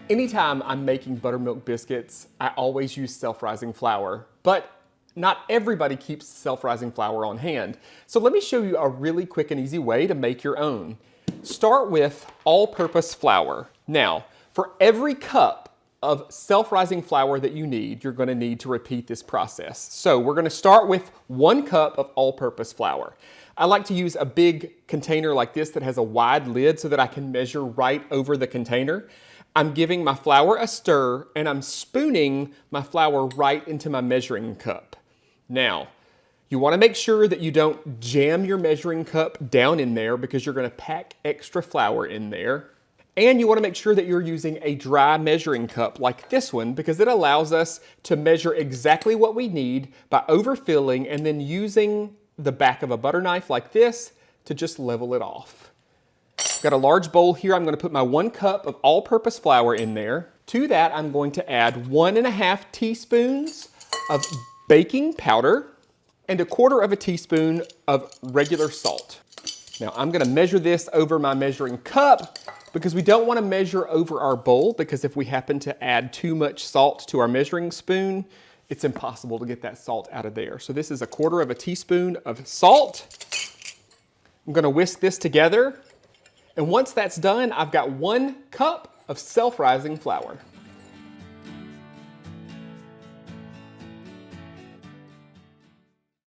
Anytime I'm making buttermilk biscuits, I always use self-rising flour, but not everybody keeps self-rising flour on hand. So let me show you a really quick and easy way to make your own. Start with all-purpose flour. Now, for every cup of self-rising flour that you need, you're going to need to repeat this process. So we're going to start with 1 cup of all-purpose flour. I like to use a big container like this that has a wide lid so that I can measure right over the container. I'm giving my flour a stir and I'm spooning my flour right into my measuring cup. Now, you want to make sure that you don't jam your measuring cup down in there because you're going to pack extra flour in there. And you want to make sure that you're using a dry measuring cup like this one because it allows us to measure exactly what we need by overfilling and then using the back of a butter knife like this to just level it off. I've got a large bowl here. I'm going to put my 1 cup of all-purpose flour in there. To that, I'm going to add 1½ teaspoons of baking powder and 1/4 teaspoon of regular salt. Now I'm going to measure this over my measuring cup because we don't want to measure over our bowl because if we happen to add too much salt to our measuring spoon, it's impossible to get that salt out of there. So this is 1/4 teaspoon of salt. I'm going to whisk this together. And once that's done, I've got 1 cup of self-rising flour.